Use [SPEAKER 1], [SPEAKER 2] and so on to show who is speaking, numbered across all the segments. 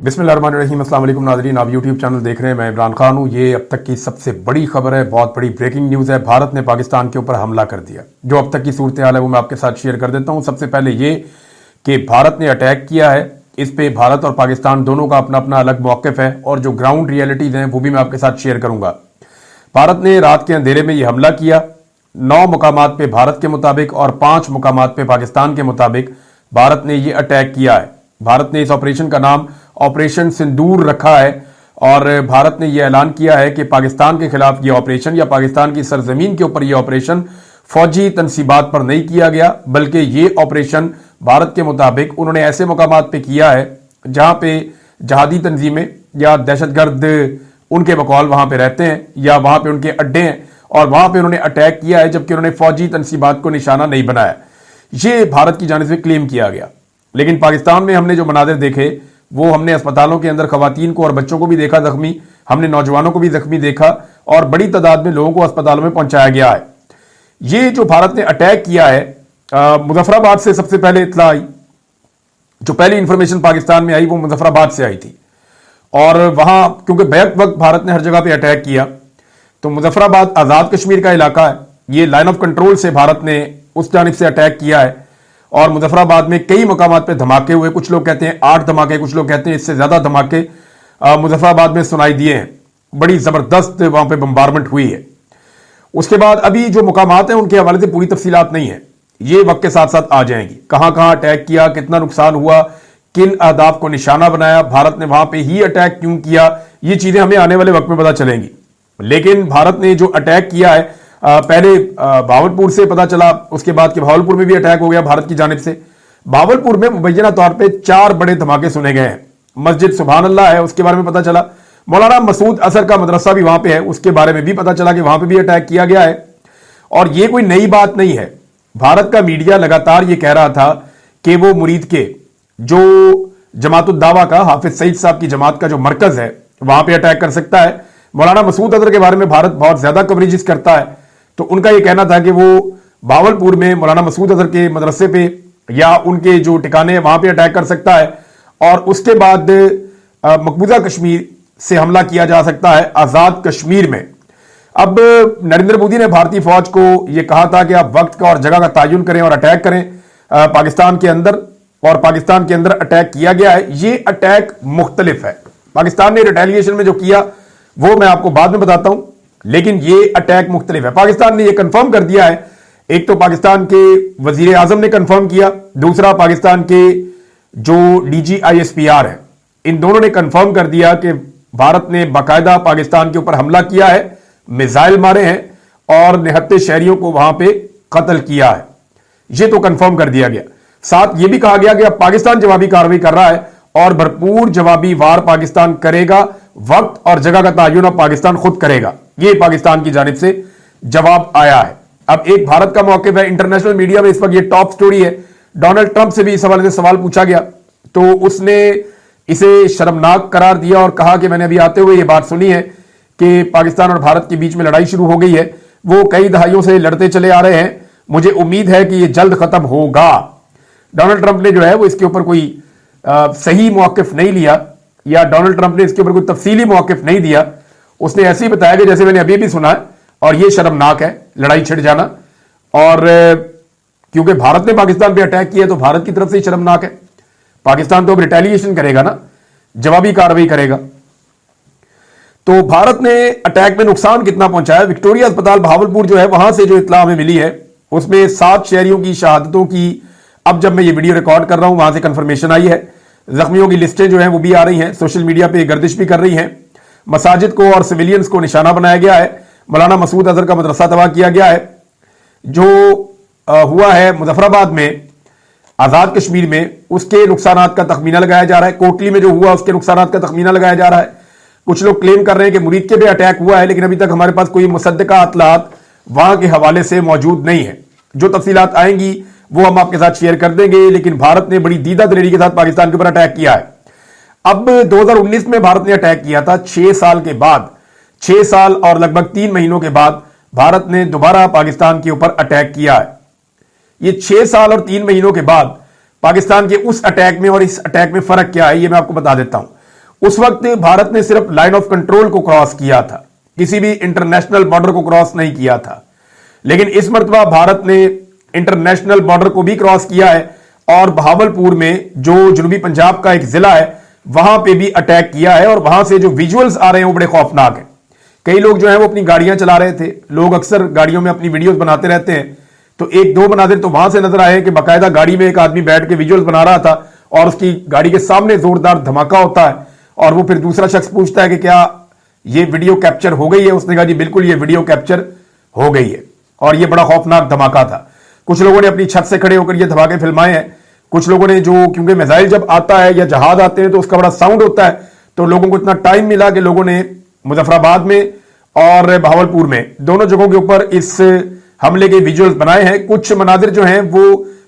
[SPEAKER 1] बिस्मिल्लाहिर्रहमानिर्रहीम। अस्सलाम वालेकुम नाज़रीन, आप यूट्यूब चैनल देख रहे हैं। मैं इमरान खान हूँ। ये अब तक की सबसे बड़ी खबर है, बहुत बड़ी ब्रेकिंग न्यूज़ है। भारत ने पाकिस्तान के ऊपर हमला कर दिया। जो अब तक की सूरत हाल है वो मैं आपके साथ शेयर कर देता हूँ। सबसे पहले ये कि भारत ने अटैक किया है, इस पे भारत और पाकिस्तान दोनों का अपना अपना अलग मौक़िफ़ है और जो ग्राउंड रियलिटीज़ हैं वो भी मैं आपके साथ शेयर करूँगा। भारत ने रात के अंधेरे में ये हमला किया। 9 मुकामात पे भारत के मुताबिक और 5 मुकामात पे पाकिस्तान के मुताबिक भारत ने ये अटैक किया है। भारत ने इस ऑपरेशन का नाम ऑपरेशन सिंदूर रखा है और भारत ने यह ऐलान किया है कि पाकिस्तान के खिलाफ ये ऑपरेशन या पाकिस्तान की सरजमीन के ऊपर यह ऑपरेशन फौजी तनसीबात पर नहीं किया गया, बल्कि ये ऑपरेशन भारत के मुताबिक उन्होंने ऐसे मुकामात पे किया है जहां पे जहादी तंजीमें या दहशतगर्द उनके बकौल वहां पे रहते हैं या वहां पे उनके अड्डे हैं और वहां पे उन्होंने अटैक किया है, जबकि उन्होंने फौजी तनसीबात को निशाना नहीं बनाया। ये भारत की जानिब से क्लेम किया गया। लेकिन पाकिस्तान में हमने जो मनाजिर देखे वो हमने अस्पतालों के अंदर खवातीन को और बच्चों को भी देखा जख्मी, हमने नौजवानों को भी जख्मी देखा और बड़ी तादाद में लोगों को अस्पतालों में पहुंचाया गया है। ये जो भारत ने अटैक किया है, मुजफ्फराबाद से सबसे पहले इत्तला आई। जो पहली इंफॉर्मेशन पाकिस्तान में आई वो मुजफ्फराबाद से आई थी और वहां क्योंकि बैक वक्त भारत ने हर जगह पे अटैक किया, तो मुजफ्फराबाद आज़ाद कश्मीर का इलाका है। ये लाइन ऑफ कंट्रोल से भारत ने उस जानिब से अटैक किया है और मुजफ्फराबाद में कई मकामात पे धमाके हुए। कुछ लोग कहते हैं 8 धमाके, कुछ लोग कहते हैं इससे ज्यादा धमाके मुजफ्फराबाद में सुनाई दिए हैं। बड़ी जबरदस्त वहां पे बम्बारमेंट हुई है। उसके बाद अभी जो मुकामात हैं उनके हवाले से पूरी तफसीलात नहीं है, ये वक्त के साथ साथ आ जाएंगी। कहां कहां अटैक किया, कितना नुकसान हुआ, किन अहदाफ को निशाना बनाया, भारत ने वहां पे ही अटैक क्यों किया, ये चीजें हमें आने वाले वक्त में पता चलेंगी। लेकिन भारत ने जो अटैक किया है, पहले भावलपुर से पता चला, उसके बाद कि भावलपुर में भी अटैक हो गया भारत की जानिब से। भावलपुर में मुबैना तौर पे 4 बड़े धमाके सुने गए हैं। मस्जिद सुभान अल्लाह है, उसके बारे में पता चला। मौलाना मसूद अजहर का मदरसा भी वहां पे है, उसके बारे में भी पता चला कि वहां पे भी अटैक किया गया है। और ये कोई नई बात नहीं है। भारत का मीडिया लगातार ये कह रहा था कि वो मुरीद के जो जमातुद दावा का हाफिज सईद साहब की जमात का जो मरकज है वहां पे अटैक कर सकता है। मौलाना मसूद अजहर के बारे में भारत बहुत ज्यादा कवरेजेस करता है, तो उनका यह कहना था कि वो भावलपुर में मौलाना मसूद अजहर के मदरसे पे या उनके जो ठिकाने हैं वहां पे अटैक कर सकता है और उसके बाद मकबूजा कश्मीर से हमला किया जा सकता है आजाद कश्मीर में। अब नरेंद्र मोदी ने भारतीय फौज को यह कहा था कि आप वक्त का और जगह का तयन करें और अटैक करें पाकिस्तान के अंदर, और पाकिस्तान के अंदर अटैक किया गया है। ये अटैक मुख्तलिफ है। पाकिस्तान ने रिटेलिएशन में जो किया वो मैं आपको बाद में बताता हूं, लेकिन ये अटैक मुख्तलिफ है। पाकिस्तान ने यह कंफर्म कर दिया है, एक तो पाकिस्तान के वजीर आजम ने कंफर्म किया, दूसरा पाकिस्तान के जो DGISPR है, इन दोनों ने कंफर्म कर दिया कि भारत ने बाकायदा पाकिस्तान के ऊपर हमला किया है, मिसाइल मारे हैं और निहत्ते शहरियों को वहां पे कत्ल किया है। यह तो कंफर्म कर दिया गया। साथ यह भी कहा गया कि अब पाकिस्तान जवाबी कार्रवाई कर रहा है और भरपूर जवाबी वार पाकिस्तान करेगा। वक्त और जगह का तयन अब पाकिस्तान खुद करेगा, यह पाकिस्तान की जानिब से जवाब आया है। अब एक भारत का मौक़िफ़ है, इंटरनेशनल मीडिया में इस वक्त यह टॉप स्टोरी है। डोनाल्ड ट्रंप से भी इस हवाले से सवाल पूछा गया तो उसने इसे शर्मनाक करार दिया और कहा कि मैंने अभी आते हुए यह बात सुनी है कि पाकिस्तान और भारत के बीच में लड़ाई शुरू हो गई है। वो कई दहाइयों से लड़ते चले आ रहे हैं, मुझे उम्मीद है कि यह जल्द खत्म होगा। डोनाल्ड ट्रंप ने जो है वो इसके ऊपर कोई सही मौक़िफ़ नहीं लिया या डोनाल्ड ट्रंप ने इसके ऊपर कोई तफसीली मौक़िफ़ नहीं दिया। उसने ऐसे ही बताया कि जैसे मैंने अभी भी सुना है, और यह शर्मनाक है लड़ाई छिड़ जाना। और क्योंकि भारत ने पाकिस्तान पे अटैक किया तो भारत की तरफ से ही शर्मनाक है। पाकिस्तान तो अब रिटेलिएशन करेगा ना, जवाबी कार्रवाई करेगा। तो भारत ने अटैक में नुकसान कितना पहुंचाया, विक्टोरिया अस्पताल भावलपुर जो है वहां से जो इत्तला हमें मिली है उसमें 7 शहरियों की शहादतों की, अब जब मैं ये वीडियो रिकॉर्ड कर रहा हूं वहां से कंफर्मेशन आई है। जख्मियों की लिस्टें जो हैं वो भी आ रही हैं, सोशल मीडिया पे गर्दिश भी कर रही हैं। मसाजिद को और सिविलियंस को निशाना बनाया गया है। मौलाना मसूद अजहर का मदरसा तबाह किया गया है। जो हुआ है मुजफ्फराबाद में आजाद कश्मीर में, उसके नुकसान का तखमीना लगाया जा रहा है। कोटली में जो हुआ उसके नुकसान का तखमीना लगाया जा रहा है। कुछ लोग क्लेम कर रहे हैं कि मुरीद के भी अटैक हुआ है, लेकिन अभी तक हमारे पास कोई मुसद्दका अतलात वहां के हवाले से मौजूद नहीं है। जो तफसीलात आएंगी वो हम आपके साथ शेयर कर देंगे। लेकिन भारत ने बड़ी दीदा दलेरी के साथ पाकिस्तान के ऊपर अटैक किया है। अब 2019 में भारत ने अटैक किया था, 6 साल के बाद, 6 साल और लगभग 3 महीनों के बाद भारत ने दोबारा पाकिस्तान के ऊपर अटैक किया है। ये 6 साल और 3 महीनों के बाद पाकिस्तान के उस अटैक में और इस अटैक में फर्क क्या है ये मैं आपको बता देता हूं। उस वक्त भारत ने सिर्फ लाइन ऑफ कंट्रोल को क्रॉस किया था, किसी भी इंटरनेशनल बॉर्डर को क्रॉस नहीं किया था। लेकिन इस मर्तबा भारत ने इंटरनेशनल बॉर्डर को भी क्रॉस किया है और बहावलपुर में जो जनूबी पंजाब का एक जिला है वहां पे भी अटैक किया है। और वहां से जो विजुअल्स आ रहे हैं वो बड़े खौफनाक हैं। कई लोग जो है वो अपनी गाड़ियां चला रहे थे, लोग अक्सर गाड़ियों में अपनी वीडियोस बनाते रहते हैं, तो एक दो मनाजिर तो वहां से नजर आए कि बाकायदा गाड़ी में एक आदमी बैठ के विजुअल्स बना रहा था और उसकी गाड़ी के सामने जोरदार धमाका होता है और वो फिर दूसरा शख्स पूछता है कि क्या ये वीडियो कैप्चर हो गई है। उसने कहा जी बिल्कुल ये वीडियो कैप्चर हो गई है और ये बड़ा खौफनाक धमाका था। कुछ लोगों ने अपनी छत से खड़े होकर ये धमाके फिल्माए हैं। कुछ लोगों ने, जो क्योंकि मिसाइल जब आता है या जहाज आते हैं तो उसका बड़ा साउंड होता है, तो लोगों को इतना टाइम मिला कि लोगों ने मुजफ्फराबाद में और बहावलपुर में दोनों जगहों के ऊपर इस हमले के विजुअल्स बनाए हैं। कुछ मनाजिर जो हैं वो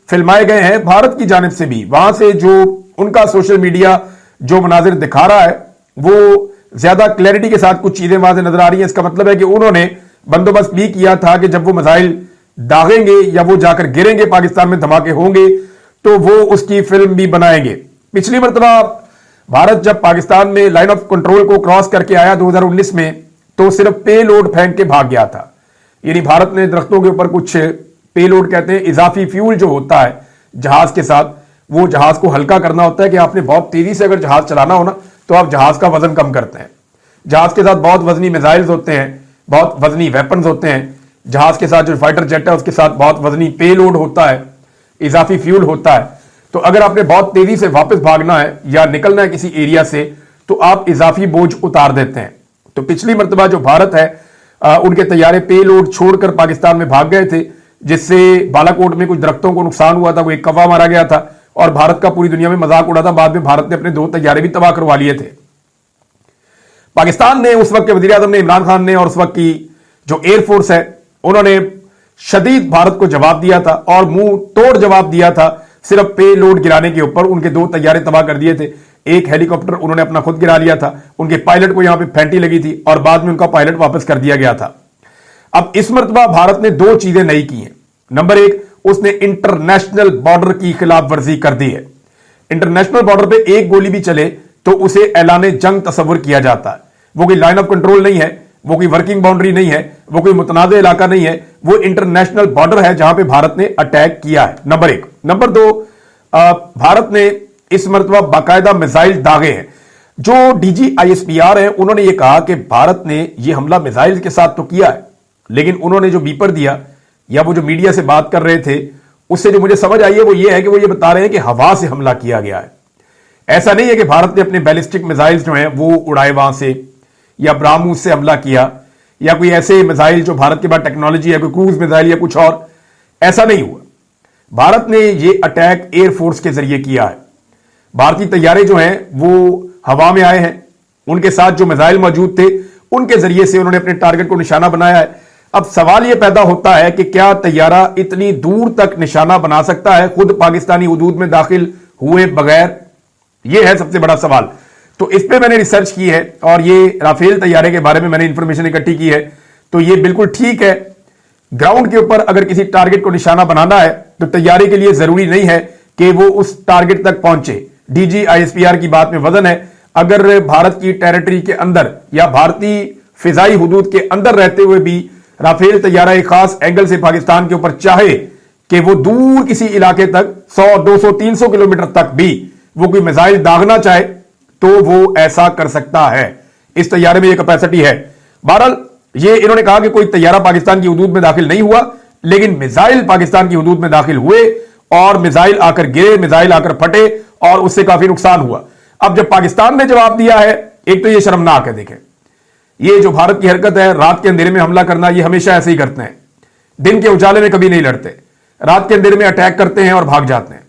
[SPEAKER 1] फिल्माए गए हैं भारत की जानिब से भी। वहां से जो उनका सोशल मीडिया जो मनाजिर दिखा रहा है वो ज्यादा क्लैरिटी के साथ कुछ चीजें वहां से नजर आ रही हैं। इसका मतलब है कि उन्होंने बंदोबस्त भी किया था कि जब वो मिसाइल दागेंगे या वो जाकर गिरेंगे, पाकिस्तान में धमाके होंगे, तो वो उसकी फिल्म भी बनाएंगे। पिछली मर्तबा भारत जब पाकिस्तान में लाइन ऑफ कंट्रोल को क्रॉस करके आया 2019 में, तो सिर्फ पेलोड फेंक के भाग गया था। यानी भारत ने दरख्तों के ऊपर कुछ पेलोड कहते हैं, इजाफी फ्यूल जो होता है जहाज के साथ, वो जहाज को हल्का करना होता है कि आपने बहुत तेजी से अगर जहाज चलाना हो ना तो आप जहाज का वजन कम करते हैं। जहाज के साथ बहुत वजनी मिसाइल्स होते हैं, बहुत वजनी वेपन्स होते हैं। जहाज के साथ जो फाइटर जेट है उसके साथ बहुत वजनी पेलोड होता है, इजाफी फ्यूल होता है। तो अगर आपने बहुत तेजी से वापस भागना है या निकलना है किसी एरिया से तो आप इजाफी बोझ उतार देते हैं। तो पिछली मर्तबा जो भारत है उनके तैयारे पेलोड छोड़कर पाकिस्तान में भाग गए थे, जिससे बालाकोट में कुछ दरख्तों को नुकसान हुआ था, कोई कौवा मारा गया था और भारत का पूरी दुनिया में मजाक उड़ा था। बाद में भारत ने अपने 2 तैयारे भी तबाह करवा लिए थे। पाकिस्तान ने, उस वक्त के वजीर आजम ने, इमरान खान ने, और उस वक्त की जो एयरफोर्स है उन्होंने शदीद भारत को जवाब दिया था और मुंह तोड़ जवाब दिया था। सिर्फ पेलोड गिराने के ऊपर उनके 2 तैयारे तबाह कर दिए थे। एक हेलीकॉप्टर उन्होंने अपना खुद गिरा लिया था, उनके पायलट को यहां पे फैंटी लगी थी और बाद में उनका पायलट वापस कर दिया गया था। अब इस मर्तबा भारत ने 2 चीजें नई की हैं। नंबर 1, उसने इंटरनेशनल बॉर्डर की खिलाफ वर्जी कर दी है। इंटरनेशनल बॉर्डर पे एक गोली भी चले तो उसे ऐलाने जंग तस्वुर किया जाता है। वो कोई लाइन ऑफ कंट्रोल नहीं है, वो कोई वर्किंग बाउंड्री नहीं है, वो कोई मुतनाज़ इलाका नहीं है, वो इंटरनेशनल बॉर्डर है जहां पे भारत ने अटैक किया है। नंबर 1। नंबर 2, भारत ने इस मर्तबा बाकायदा मिसाइल दागे हैं। जो DGISPR है उन्होंने ये कहा कि भारत ने ये हमला मिसाइल के साथ तो किया है, लेकिन उन्होंने जो बीपर दिया या वो जो मीडिया से बात कर रहे थे उससे जो मुझे समझ आई है वो ये है कि वो ये बता रहे हैं कि हवा से हमला किया गया है। ऐसा नहीं है कि भारत ने अपने बैलिस्टिक मिसाइल्स जो हैं वो उड़ाए वहां से या ब्राह्मोस से हमला किया या कोई ऐसे मिसाइल जो भारत के पास टेक्नोलॉजी है, कोई क्रूज मिसाइल या कुछ और, ऐसा नहीं हुआ। भारत ने ये अटैक एयरफोर्स के जरिए किया है। भारतीय तैयारे जो हैं वो हवा में आए हैं, उनके साथ जो मिसाइल मौजूद थे उनके जरिए से उन्होंने अपने टारगेट को निशाना बनाया है। अब सवाल यह पैदा होता है कि क्या तैयारा इतनी दूर तक निशाना बना सकता है खुद पाकिस्तानी हुदूद में दाखिल हुए बगैर? यह है सबसे बड़ा सवाल। तो इस पे मैंने रिसर्च की है और ये राफेल तैयारे के बारे में मैंने इंफॉर्मेशन इकट्ठी की है। तो ये बिल्कुल ठीक है, ग्राउंड के ऊपर अगर किसी टारगेट को निशाना बनाना है तो तैयारी के लिए जरूरी नहीं है कि वो उस टारगेट तक पहुंचे। DGISPR की बात में वजन है। अगर भारत की टेरिटरी के अंदर या भारतीय फिजाई हुदूद के अंदर रहते हुए भी राफेल तैयारा एक खास एंगल से पाकिस्तान के ऊपर चाहे कि वो दूर किसी इलाके तक 100, 200, 300 किलोमीटर तक भी वो कोई मिसाइल दागना चाहे तो वो ऐसा कर सकता है। इस तैयारे में ये कैपेसिटी है। बहरहाल ये इन्होंने कहा कि कोई तैयारा पाकिस्तान की हुदूद में दाखिल नहीं हुआ, लेकिन मिसाइल पाकिस्तान की हुदूद में दाखिल हुए और मिसाइल आकर गिरे, मिसाइल आकर फटे और उससे काफी नुकसान हुआ। अब जब पाकिस्तान ने जवाब दिया है, एक तो ये शर्मनाक है। देखें, ये जो भारत की हरकत है रात के अंधेरे में हमला करना, ये हमेशा ऐसे ही करते हैं। दिन के उजाले में कभी नहीं लड़ते, रात के अंधेरे में अटैक करते हैं और भाग जाते हैं।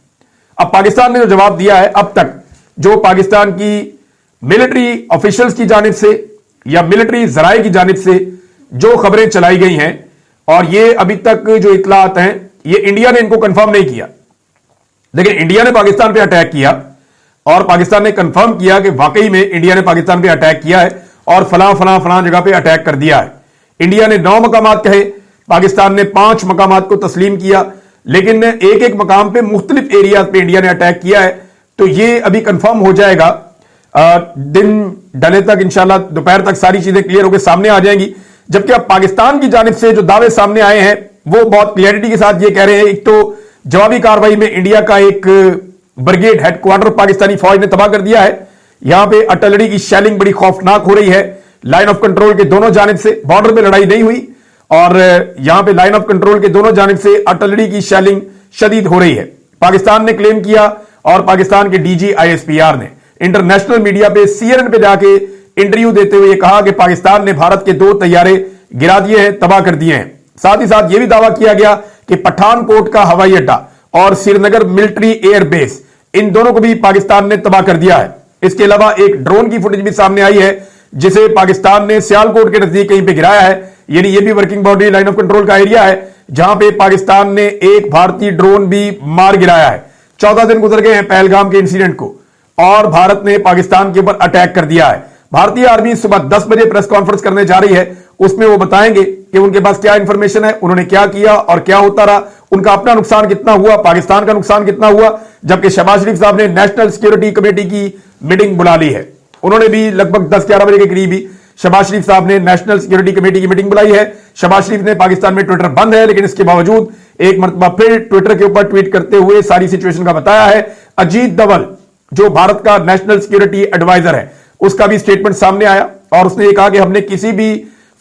[SPEAKER 1] अब पाकिस्तान ने जो जवाब दिया है, अब तक जो पाकिस्तान की मिलिट्री ऑफिशियल्स की जानिब से या मिलिट्री जराए की जानिब से जो खबरें चलाई गई हैं, और ये अभी तक जो इतलात हैं, ये इंडिया ने इनको कंफर्म नहीं किया, लेकिन इंडिया ने पाकिस्तान पे अटैक किया और पाकिस्तान ने कंफर्म किया कि वाकई में इंडिया ने पाकिस्तान पे अटैक किया है और फलां फलां फलां जगह पे अटैक कर दिया है। इंडिया ने 9 मकामात कहे, पाकिस्तान ने 5 मकामात को तस्लीम किया, लेकिन एक एक मकाम पे मुख्तलिफ एरियाज पे इंडिया ने अटैक किया है। तो ये अभी कंफर्म हो जाएगा दिन ढले तक इंशाल्लाह दोपहर तक सारी चीजें क्लियर होकर सामने आ जाएंगी। जबकि अब पाकिस्तान की जानिब से जो दावे सामने आए हैं वो बहुत क्लियरिटी के साथ ये कह रहे हैं, एक तो जवाबी कार्रवाई में इंडिया का एक ब्रिगेड हेडक्वार्टर पाकिस्तानी फौज ने तबाह कर दिया है। यहां पे आर्टिलरी की शेलिंग बड़ी खौफनाक हो रही है। लाइन ऑफ कंट्रोल के दोनों जानिब से, बॉर्डर पे लड़ाई नहीं हुई और यहां पे लाइन ऑफ कंट्रोल के दोनों जानिब से आर्टिलरी की शेलिंग शदीद हो रही है। पाकिस्तान ने क्लेम किया और पाकिस्तान के डीजी आईएसपीआर ने इंटरनेशनल मीडिया पे CNN पे जाके इंटरव्यू देते हुए कहा कि पाकिस्तान ने भारत के 2 तैयारे गिरा दिए हैं, तबाह कर दिए हैं। साथ ही साथ यह भी दावा किया गया कि पठानकोट का हवाई अड्डा और श्रीनगर मिलिट्री एयर बेस, इन दोनों को भी पाकिस्तान ने तबाह कर दिया है। इसके अलावा एक ड्रोन की फुटेज भी सामने आई है जिसे पाकिस्तान ने सियालकोट के नजदीक कहीं पे गिराया है। यानी ये भी working boundary line of control का एरिया है जहां पे पाकिस्तान ने एक भारतीय ड्रोन भी मार गिराया है। 14 दिन गुजर गए हैं पहलगाम के इंसिडेंट को और भारत ने पाकिस्तान के ऊपर अटैक कर दिया है। भारतीय आर्मी सुबह 10 बजे प्रेस कॉन्फ्रेंस करने जा रही है, उसमें वो बताएंगे कि उनके पास क्या इंफॉर्मेशन है, उन्होंने क्या किया और क्या होता रहा, उनका अपना नुकसान कितना हुआ, पाकिस्तान का नुकसान कितना हुआ। जबकि शहबाज शरीफ साहब ने नेशनल सिक्योरिटी कमेटी की मीटिंग बुला ली है। उन्होंने भी लगभग 10-11 बजे के करीब ही शहबाज शरीफ साहब ने नेशनल सिक्योरिटी कमेटी की मीटिंग बुलाई है। शहबाज शरीफ ने, पाकिस्तान में ट्विटर बंद है लेकिन इसके बावजूद एक मरतबा फिर ट्विटर के ऊपर ट्वीट करते हुए सारी सिचुएशन का बताया है। अजीत डोभाल जो भारत का नेशनल सिक्योरिटी एडवाइजर है, उसका भी स्टेटमेंट सामने आया और उसने ये कहा कि हमने किसी भी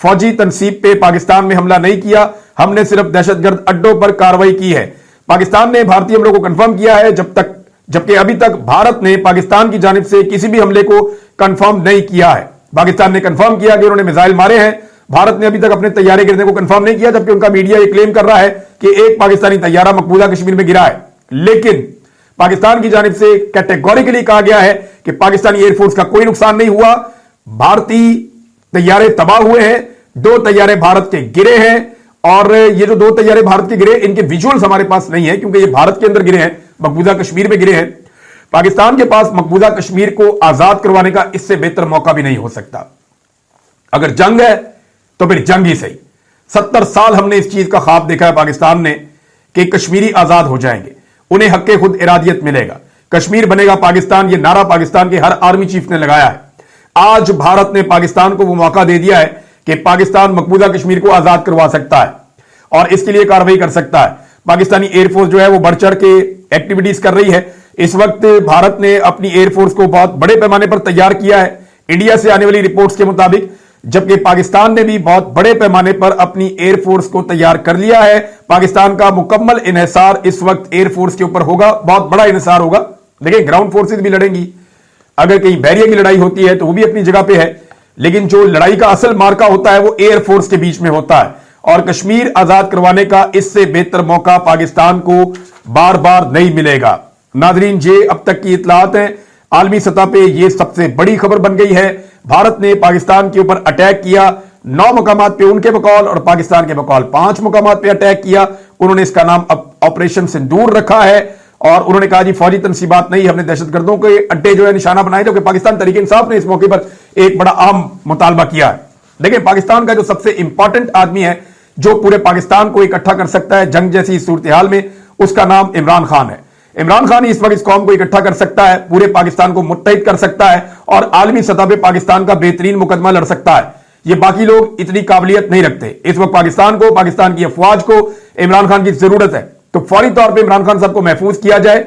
[SPEAKER 1] फौजी तनसीब पे पाकिस्तान में हमला नहीं किया, हमने सिर्फ दहशतगर्द अड्डों पर कार्रवाई की है। पाकिस्तान ने भारतीय हमलों को कंफर्म किया है, जबकि अभी तक भारत ने पाकिस्तान की जानिब से किसी भी हमले को कंफर्म नहीं किया है। पाकिस्तान ने कंफर्म किया कि उन्होंने मिसाइल मारे हैं, भारत ने अभी तक अपने तैयारे गिरने को कंफर्म नहीं किया, जबकि उनका मीडिया ये क्लेम कर रहा है कि एक पाकिस्तानी तैयारा मकबूजा कश्मीर में गिरा है। लेकिन पाकिस्तान की जानिब से कैटेगोरिकली कहा गया है कि पाकिस्तानी एयरफोर्स का कोई नुकसान नहीं हुआ, भारतीय तैयारे तबाह हुए हैं, 2 तैयारे भारत के गिरे हैं और ये जो 2 तैयारे भारत के गिरे, इनके विजुअल्स हमारे पास नहीं है क्योंकि ये भारत के अंदर गिरे हैं, मकबूजा कश्मीर में गिरे हैं। पाकिस्तान के पास मकबूजा कश्मीर को आजाद करवाने का इससे बेहतर मौका भी नहीं हो सकता। अगर जंग है तो फिर जंग ही सही। 70 साल हमने इस चीज का ख्वाब देखा है पाकिस्तान ने कि कश्मीरी आजाद हो जाएंगे, उन्हें हक्के खुद इरादियत मिलेगा, कश्मीर बनेगा पाकिस्तान। ये नारा पाकिस्तान के हर आर्मी चीफ ने लगाया है। आज भारत ने पाकिस्तान को वो मौका दे दिया है कि पाकिस्तान मकबूजा कश्मीर को आजाद करवा सकता है और इसके लिए कार्रवाई कर सकता है। पाकिस्तानी एयरफोर्स जो है वो बढ़ चढ़ के एक्टिविटीज कर रही है। इस वक्त भारत ने अपनी एयरफोर्स को बहुत बड़े पैमाने पर तैयार किया है इंडिया से आने वाली रिपोर्ट्स के मुताबिक, जबकि पाकिस्तान ने भी बहुत बड़े पैमाने पर अपनी एयरफोर्स को तैयार कर लिया है। पाकिस्तान का मुकम्मल इन्हिसार इस वक्त एयरफोर्स के ऊपर होगा, बहुत बड़ा इन्हिसार होगा। देखिए ग्राउंड फोर्सेज भी लड़ेंगी, अगर कहीं बैरियर की लड़ाई होती है तो वो भी अपनी जगह पे है, लेकिन जो लड़ाई का असल मार्का होता है वो एयरफोर्स के बीच में होता है और कश्मीर आजाद करवाने का इससे बेहतर मौका पाकिस्तान को बार बार नहीं मिलेगा। नाजरीन, ये अब तक की इतलात हैं, आलमी सतह पे ये सबसे बड़ी खबर बन गई है। भारत ने पाकिस्तान के ऊपर अटैक किया, 9 मुकामात पे उनके बकौल और पाकिस्तान के बकौल 5 मुकामात पे अटैक किया। उन्होंने इसका नाम ऑपरेशन सिंदूर रखा है और उन्होंने कहा जी फौजी तनसीबात नहीं, हमने दहशतगर्दों के अड्डे जो है निशाना बनाए, जबकि पाकिस्तान तहरीक इंसाफ ने इस मौके पर एक बड़ा अहम मुतालबा किया है। देखिए पाकिस्तान का जो सबसे इंपॉर्टेंट आदमी है जो पूरे पाकिस्तान को इकट्ठा कर सकता है जंग जैसी सूरत हाल में, उसका नाम इमरान खान है। इमरान खान ही इस वक्त इस कौम को इकट्ठा कर सकता है, पूरे पाकिस्तान को मुत्तहिद कर सकता है और आलमी सतह पे पाकिस्तान का बेहतरीन मुकदमा लड़ सकता है। ये बाकी लोग इतनी काबिलियत नहीं रखते। इस वक्त पाकिस्तान को, पाकिस्तान की अफवाज को इमरान खान की जरूरत है, तो फौरी तौर पर इमरान खान साहब को महफूज किया जाए,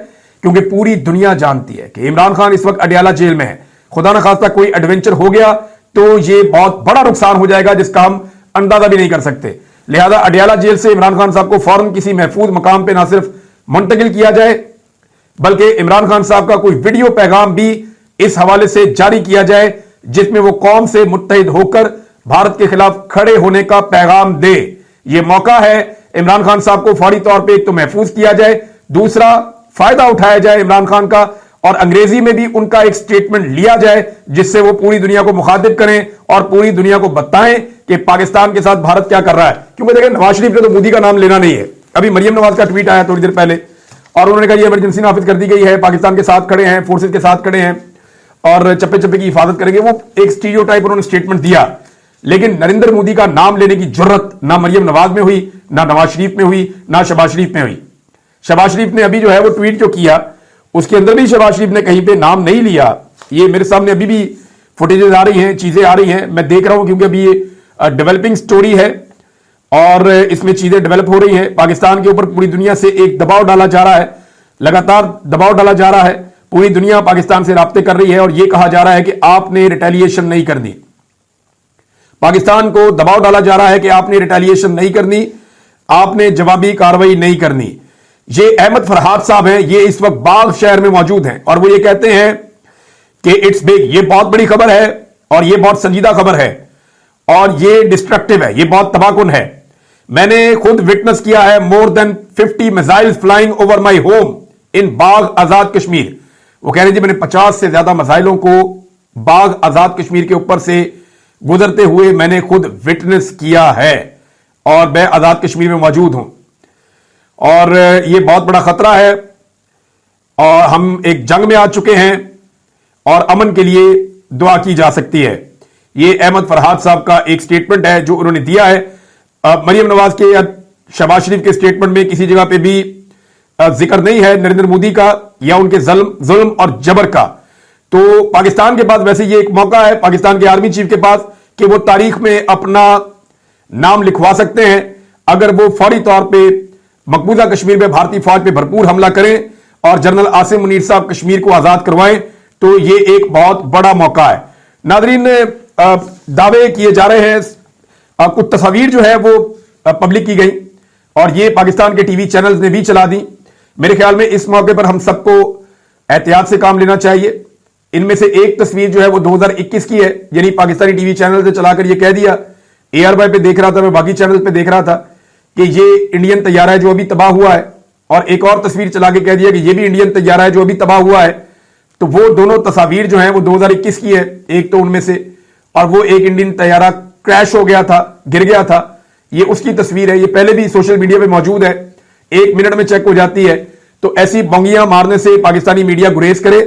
[SPEAKER 1] क्योंकि पूरी दुनिया जानती है कि इमरान खान इस वक्त अडियाला जेल में है। खुदा न खास्ता कोई एडवेंचर हो गया तो ये बहुत बड़ा नुकसान हो जाएगा जिसका हम अंदाजा भी नहीं कर सकते। लिहाजा अडियाला जेल से इमरान खान साहब को फौरन किसी महफूज मकाम पर ना सिर्फ मुंतकिल किया जाए, बल्कि इमरान खान साहब का कोई वीडियो पैगाम भी इस हवाले से जारी किया जाए जिसमें वो कौम से मुत्तहिद होकर भारत के खिलाफ खड़े होने का पैगाम दे। ये मौका है इमरान खान साहब को फौरी तौर पे एक तो महफूज किया जाए, दूसरा फायदा उठाया जाए इमरान खान का और अंग्रेजी में भी उनका एक स्टेटमेंट लिया जाए जिससे वो पूरी दुनिया को मुखातिब करें और पूरी दुनिया को बताएं कि पाकिस्तान के साथ भारत क्या कर रहा है। क्योंकि देखिए नवाज शरीफ ने तो मोदी का नाम लेना नहीं है। अभी मरियम नवाज का ट्वीट आया थोड़ी देर पहले और उन्होंने कहा ये इमरजेंसी नाफिज कर दी गई है, पाकिस्तान के साथ खड़े हैं, फोर्सेज के साथ खड़े हैं और चप्पे चप्पे की हिफाजत करेंगे। वो एक स्टीरियोटाइप उन्होंने स्टेटमेंट दिया, लेकिन नरेंद्र मोदी का नाम लेने की जरूरत ना मरियम नवाज में हुई, ना नवाज शरीफ में हुई, ना शहबाज शरीफ में हुई। शहबाज शरीफ ने अभी जो है वो ट्वीट जो किया उसके अंदर भी शहबाज शरीफ ने कहीं पे नाम नहीं लिया ये मेरे सामने अभी भी फुटेजेस आ रही हैं, चीजें आ रही हैं, मैं देख रहा हूं क्योंकि अभी ये डेवलपिंग स्टोरी है और इसमें चीजें डेवलप हो रही हैं। पाकिस्तान के ऊपर पूरी दुनिया से एक दबाव डाला जा रहा है, लगातार दबाव डाला जा रहा है, पूरी दुनिया पाकिस्तान से राब्ते कर रही है और यह कहा जा रहा है कि आपने रिटेलिएशन नहीं करनी। पाकिस्तान को दबाव डाला जा रहा है कि आपने रिटेलिएशन नहीं करनी, आपने जवाबी कार्रवाई नहीं करनी। ये अहमद फरहाद साहब हैं, ये इस वक्त बाग शहर में मौजूद हैं और वो ये कहते हैं कि इट्स बिग, ये बहुत बड़ी खबर है और ये बहुत संजीदा खबर है और ये डिस्ट्रक्टिव है, ये बहुत तबाहकुन है। मैंने खुद विटनेस किया है more than 50 missiles flying over my home in Bagh Azad Kashmir. वो कह रहे जी मैंने 50 से ज्यादा मिसाइलों को बाग आजाद कश्मीर के ऊपर से गुजरते हुए मैंने खुद विटनेस किया है और मैं आजाद कश्मीर में मौजूद हूं और ये बहुत बड़ा खतरा है और हम एक जंग में आ चुके हैं और अमन के लिए दुआ की जा सकती है। ये अहमद फरहाद साहब का एक स्टेटमेंट है जो उन्होंने दिया है। मरियम नवाज के या शहबाज शरीफ के स्टेटमेंट में किसी जगह पे भी जिक्र नहीं है नरेंद्र मोदी का या उनके जुल्म और जबर का। तो पाकिस्तान के पास वैसे ये एक मौका है पाकिस्तान के आर्मी चीफ के पास कि वो तारीख में अपना नाम लिखवा सकते हैं अगर वो फौरी तौर पे मकबूजा कश्मीर में भारतीय फौज पे भरपूर हमला करें और जनरल आसिम मुनीर साहब कश्मीर को आजाद करवाएं तो ये एक बहुत बड़ा मौका है। नादरीन, दावे किए जा रहे हैं, कुछ तस्वीर जो है वो पब्लिक की गई और ये पाकिस्तान के टीवी चैनल्स ने भी चला दी। मेरे ख्याल में इस मौके पर हम सबको एहतियात से काम लेना चाहिए। इनमें से एक तस्वीर जो है वो 2021 की है, यानी पाकिस्तानी टीवी चैनल से चलाकर ये कह दिया, ARY पे देख रहा था मैं, बाकी चैनल पे देख रहा था कि ये इंडियन तैयारा है जो अभी तबाह हुआ है, और एक और तस्वीर चला के कह दिया कि ये भी इंडियन तैयारा है जो अभी तबाह हुआ है। तो वो दोनों तस्वीर जो है वो 2021 की है एक तो उनमें से, और वो एक इंडियन तैयारा क्रैश हो गया था, गिर गया था, ये उसकी तस्वीर है। ये पहले भी सोशल मीडिया पे मौजूद है, 1 मिनट में चेक हो जाती है। तो ऐसी बोंगियां मारने से पाकिस्तानी मीडिया गुरेज करे।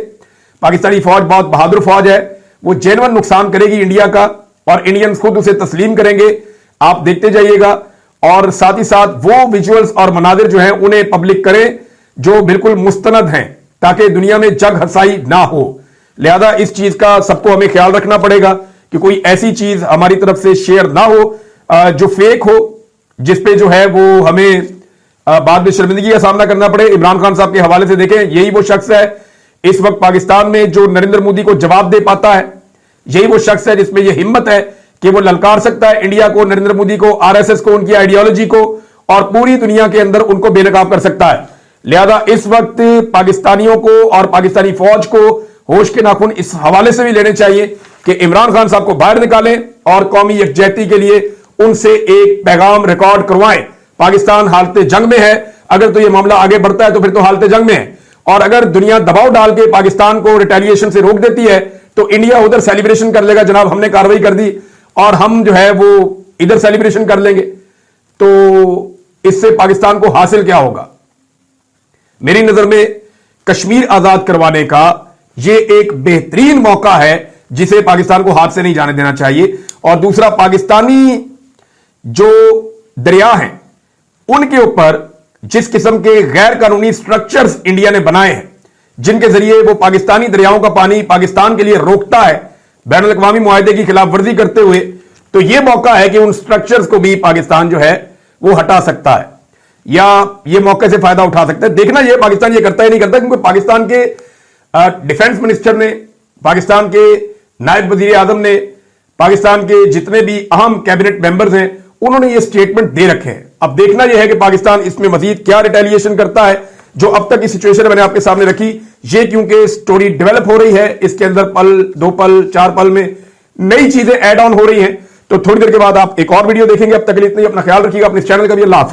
[SPEAKER 1] पाकिस्तानी फौज बहुत बहादुर फौज है, वो जेन्युइन नुकसान करेगी इंडिया का और इंडियंस खुद उसे तस्लीम करेंगे। आप देखते जाइएगा और साथ ही साथ वो विजुअल्स और मनाजिर जो हैं उन्हें पब्लिक करें जो बिल्कुल मुस्तनद हैं ताकि दुनिया में जग हसाई ना हो। लिहाजा इस चीज का सबको हमें ख्याल रखना पड़ेगा कि कोई ऐसी चीज हमारी तरफ से शेयर ना हो जो फेक हो, जिसपे जो है वो हमें बाद में शर्मिंदगी का सामना करना पड़े। इमरान खान साहब के हवाले से देखें, यही वो शख्स है इस वक्त पाकिस्तान में जो नरेंद्र मोदी को जवाब दे पाता है, यही वो शख्स है जिसमें यह हिम्मत है कि वो ललकार सकता है इंडिया को, नरेंद्र मोदी को, RSS को, उनकी आइडियोलॉजी को, और पूरी दुनिया के अंदर उनको बेनकाब कर सकता है। लिहाजा इस वक्त पाकिस्तानियों को और पाकिस्तानी फौज को होश के नाखून इस हवाले से भी लेने चाहिए कि इमरान खान साहब को बाहर निकालें और कौमी यकजहती के लिए उनसे एक पैगाम रिकॉर्ड करवाएं। पाकिस्तान हालत जंग में है, अगर तो यह मामला आगे बढ़ता है तो फिर तो हालत जंग में है, और अगर दुनिया दबाव डाल के पाकिस्तान को रिटेलिएशन से रोक देती है तो इंडिया उधर सेलिब्रेशन कर लेगा, जनाब हमने कार्रवाई कर दी, और हम जो है वो इधर सेलिब्रेशन कर लेंगे। तो इससे पाकिस्तान को हासिल क्या होगा? मेरी नजर में कश्मीर आजाद करवाने का यह एक बेहतरीन मौका है जिसे पाकिस्तान को हाथ से नहीं जाने देना चाहिए। और दूसरा, पाकिस्तानी जो दरिया हैं उनके ऊपर जिस किस्म के गैर कानूनी स्ट्रक्चर्स इंडिया ने बनाए हैं, जिनके जरिए वो पाकिस्तानी दरियाओं का पानी पाकिस्तान के लिए रोकता है बैनुल अक़वामी मुआहदे की खिलाफ वर्जी करते हुए, तो यह मौका है कि उन स्ट्रक्चर्स को भी पाकिस्तान जो है वो हटा सकता है या ये मौके से फायदा उठा सकता है। देखना यह पाकिस्तान ये करता ही नहीं करता, क्योंकि पाकिस्तान के डिफेंस मिनिस्टर ने, पाकिस्तान के नायब वजीर आजम ने, पाकिस्तान के जितने भी अहम कैबिनेट मेंबर्स हैं उन्होंने ये स्टेटमेंट दे रखे हैं। अब देखना यह है कि पाकिस्तान इसमें मजीद क्या रिटेलिएशन करता है। जो अब तक की सिचुएशन मैंने आपके सामने रखी, ये क्योंकि स्टोरी डेवलप हो रही है, इसके अंदर पल, 2 पल, 4 पल में नई चीजें ऐड ऑन हो रही हैं, तो थोड़ी देर के बाद आप एक और वीडियो देखेंगे। अब तक के लिए इतना ही, अपना ख्याल रखिएगा, अपने चैनल का भी अल्लाह हाफ़िज़।